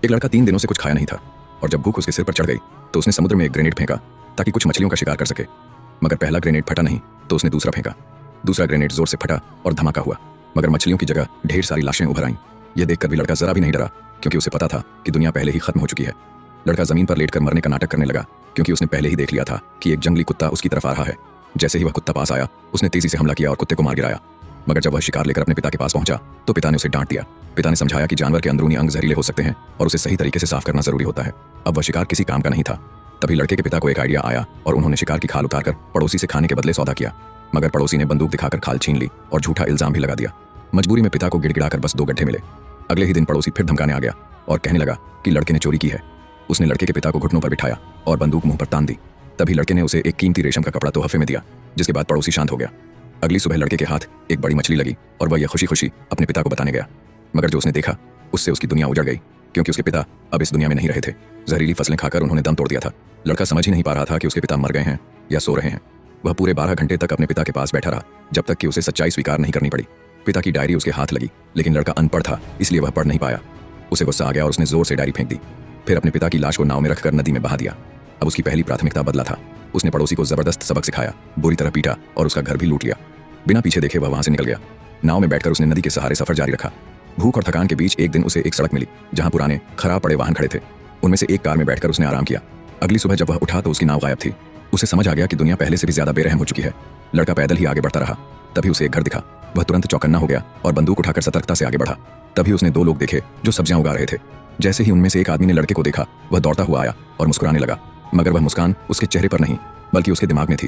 एक लड़का 3 दिनों से कुछ खाया नहीं था और जब भूख उसके सिर पर चढ़ गई तो उसने समुद्र में एक ग्रेनेड फेंका ताकि कुछ मछलियों का शिकार कर सके। मगर पहला ग्रेनेड फटा नहीं तो उसने दूसरा फेंका। दूसरा ग्रेनेड जोर से फटा और धमाका हुआ, मगर मछलियों की जगह ढेर सारी लाशें उभर आईं। यह देखकर भी लड़का जरा भी नहीं डरा, क्योंकि उसे पता था कि दुनिया पहले ही खत्म हो चुकी है। लड़का जमीन पर लेटकर मरने का नाटक करने लगा, क्योंकि उसने पहले ही देख लिया था कि एक जंगली कुत्ता उसकी तरफ आ रहा है। जैसे ही वह कुत्ता पास आया उसने तेजी से हमला किया और कुत्ते को मार गिराया। मगर जब वह शिकार लेकर अपने पिता के पास पहुंचा तो पिता ने उसे डांट दिया। पिता ने समझाया कि जानवर के अंदरूनी अंग जहरीले हो सकते हैं और उसे सही तरीके से साफ करना जरूरी होता है। अब वह शिकार किसी काम का नहीं था। तभी लड़के के पिता को एक आइडिया आया और उन्होंने शिकार की खाल उतारकर पड़ोसी से खाने के बदले सौदा किया। मगर पड़ोसी ने बंदूक दिखाकर खाल छीन ली और झूठा इल्जाम भी लगा दिया। मजबूरी में पिता को गिड़गिड़ाकर बस 2 गड्ढे मिले। अगले ही दिन पड़ोसी फिर धमकाने आ गया और कहने लगा कि लड़के ने चोरी की है। उसने लड़के के पिता को घुटनों पर बिठाया और बंदूक मुंह पर तान दी। तभी लड़के ने उसे एक कीमती रेशम का कपड़ा तोहफे में दिया, जिसके बाद पड़ोसी शांत हो गया। अगली सुबह लड़के के हाथ एक बड़ी मछली लगी और वह यह खुशी खुशी अपने पिता को बताने गया। मगर जो उसने देखा उससे उसकी दुनिया उजड़ गई, क्योंकि उसके पिता अब इस दुनिया में नहीं रहे थे। जहरीली फसलें खाकर उन्होंने दम तोड़ दिया था। लड़का समझ ही नहीं पा रहा था कि उसके पिता मर गए हैं या सो रहे हैं। वह पूरे 12 घंटे तक अपने पिता के पास बैठा रहा, जब तक कि उसे सच्चाई स्वीकार नहीं करनी पड़ी। पिता की डायरी उसके हाथ लगी, लेकिन लड़का अनपढ़ था, इसलिए वह पढ़ नहीं पाया। उसे गुस्सा आ गया और उसने जोर से डायरी फेंक दी। फिर अपने पिता की लाश को नाव में रखकर नदी में बहा दिया। अब उसकी पहली प्राथमिकता बदला था। उसने पड़ोसी को जबरदस्त सबक सिखाया, बुरी तरह पीटा और उसका घर भी लूट लिया। बिना पीछे देखे वह वहां से निकल गया। नाव में बैठकर उसने नदी के सहारे सफर जारी रखा। भूख और थकान के बीच एक दिन उसे एक सड़क मिली जहां पुराने खराब पड़े वाहन खड़े थे। उनमें से एक कार में बैठकर उसने आराम किया। अगली सुबह जब वह उठा तो उसकी नाव गायब थी। उसे समझ आ गया कि दुनिया पहले से भी ज्यादा बेरहम हो चुकी है। लड़का पैदल ही आगे बढ़ता रहा। तभी उसे एक घर दिखा। वह तुरंत चौकन्ना हो गया और बंदूक उठाकर सतर्कता से आगे बढ़ा। तभी उसने 2 लोग देखे जो सब्जियां उगा रहे थे। जैसे ही उनमें से एक आदमी ने लड़के को देखा, वह दौड़ता हुआ आया और मुस्कुराने लगा। मगर वह मुस्कान उसके चेहरे पर नहीं बल्कि उसके दिमाग में थी।